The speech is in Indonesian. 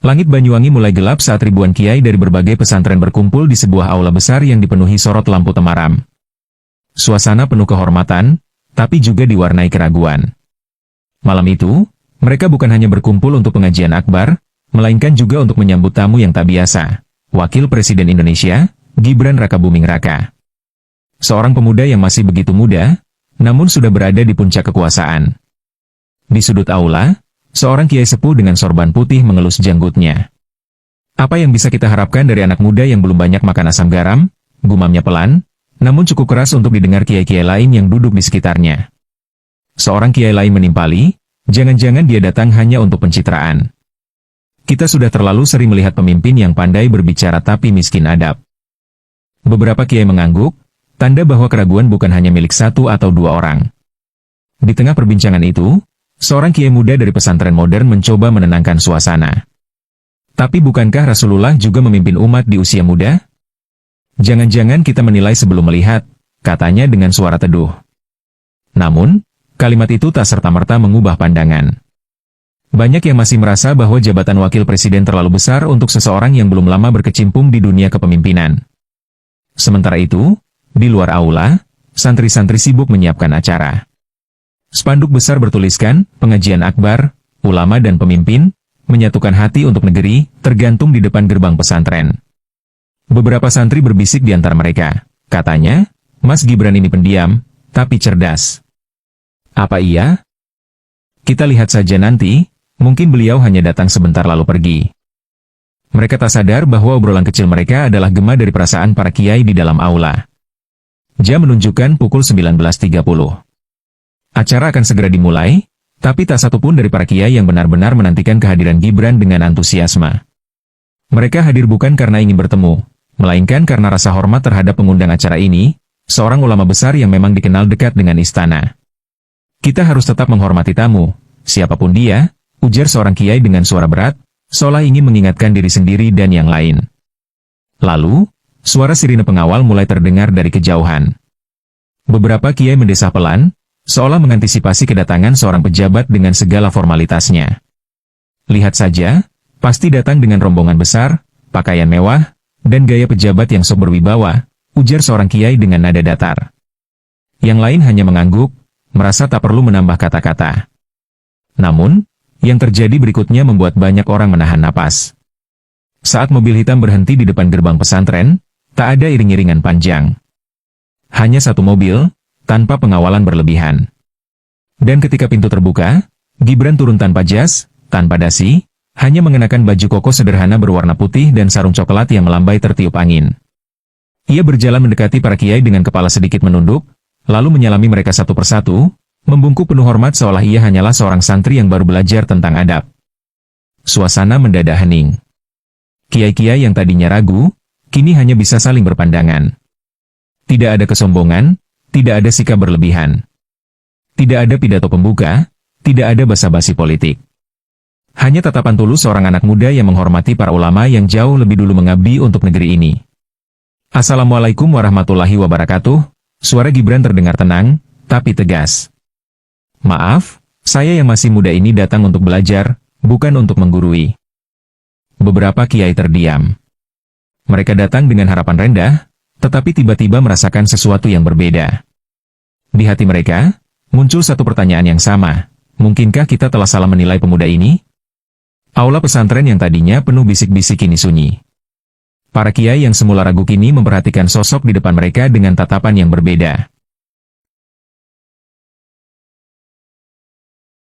Langit Banyuwangi mulai gelap saat ribuan kiai dari berbagai pesantren berkumpul di sebuah aula besar yang dipenuhi sorot lampu temaram. Suasana penuh kehormatan, tapi juga diwarnai keraguan. Malam itu, mereka bukan hanya berkumpul untuk pengajian akbar, melainkan juga untuk menyambut tamu yang tak biasa, Wakil Presiden Indonesia, Gibran Rakabuming Raka. Seorang pemuda yang masih begitu muda, namun sudah berada di puncak kekuasaan. Di sudut aula, seorang kiai sepuh dengan sorban putih mengelus janggutnya. Apa yang bisa kita harapkan dari anak muda yang belum banyak makan asam garam? Gumamnya pelan, namun cukup keras untuk didengar kiai-kiai lain yang duduk di sekitarnya. Seorang kiai lain menimpali, jangan-jangan dia datang hanya untuk pencitraan. Kita sudah terlalu sering melihat pemimpin yang pandai berbicara tapi miskin adab. Beberapa kiai mengangguk, tanda bahwa keraguan bukan hanya milik satu atau dua orang. Di tengah perbincangan itu, seorang kiai muda dari pesantren modern mencoba menenangkan suasana. Tapi bukankah Rasulullah juga memimpin umat di usia muda? Jangan-jangan kita menilai sebelum melihat, katanya dengan suara teduh. Namun, kalimat itu tak serta-merta mengubah pandangan. Banyak yang masih merasa bahwa jabatan wakil presiden terlalu besar untuk seseorang yang belum lama berkecimpung di dunia kepemimpinan. Sementara itu, di luar aula, santri-santri sibuk menyiapkan acara. Spanduk besar bertuliskan, pengajian akbar, ulama dan pemimpin, menyatukan hati untuk negeri, tergantung di depan gerbang pesantren. Beberapa santri berbisik di antara mereka. Katanya, Mas Gibran ini pendiam, tapi cerdas. Apa iya? Kita lihat saja nanti, mungkin beliau hanya datang sebentar lalu pergi. Mereka tak sadar bahwa obrolan kecil mereka adalah gema dari perasaan para kiai di dalam aula. Jam menunjukkan pukul 19.30. Acara akan segera dimulai, tapi tak satupun dari para kiai yang benar-benar menantikan kehadiran Gibran dengan antusiasme. Mereka hadir bukan karena ingin bertemu, melainkan karena rasa hormat terhadap pengundang acara ini, seorang ulama besar yang memang dikenal dekat dengan istana. Kita harus tetap menghormati tamu, siapapun dia, ujar seorang kiai dengan suara berat, seolah ingin mengingatkan diri sendiri dan yang lain. Lalu, suara sirine pengawal mulai terdengar dari kejauhan. Beberapa kiai mendesah pelan, seolah mengantisipasi kedatangan seorang pejabat dengan segala formalitasnya. Lihat saja, pasti datang dengan rombongan besar, pakaian mewah, dan gaya pejabat yang sok berwibawa, ujar seorang kiai dengan nada datar. Yang lain hanya mengangguk, merasa tak perlu menambah kata-kata. Namun, yang terjadi berikutnya membuat banyak orang menahan napas. Saat mobil hitam berhenti di depan gerbang pesantren, tak ada iring-iringan panjang. Hanya satu mobil, tanpa pengawalan berlebihan. Dan ketika pintu terbuka, Gibran turun tanpa jas, tanpa dasi, hanya mengenakan baju koko sederhana berwarna putih dan sarung coklat yang melambai tertiup angin. Ia berjalan mendekati para kiai dengan kepala sedikit menunduk, lalu menyalami mereka satu persatu, membungkuk penuh hormat seolah ia hanyalah seorang santri yang baru belajar tentang adab. Suasana mendadak hening. Kiai-kiai yang tadinya ragu, kini hanya bisa saling berpandangan. Tidak ada kesombongan, tidak ada sikap berlebihan. Tidak ada pidato pembuka, tidak ada basa-basi politik. Hanya tatapan tulus seorang anak muda yang menghormati para ulama yang jauh lebih dulu mengabdi untuk negeri ini. Assalamualaikum warahmatullahi wabarakatuh, suara Gibran terdengar tenang, tapi tegas. Maaf, saya yang masih muda ini datang untuk belajar, bukan untuk menggurui. Beberapa kiai terdiam. Mereka datang dengan harapan rendah, tetapi tiba-tiba merasakan sesuatu yang berbeda. Di hati mereka, muncul satu pertanyaan yang sama, mungkinkah kita telah salah menilai pemuda ini? Aula pesantren yang tadinya penuh bisik-bisik kini sunyi. Para kiai yang semula ragu kini memperhatikan sosok di depan mereka dengan tatapan yang berbeda.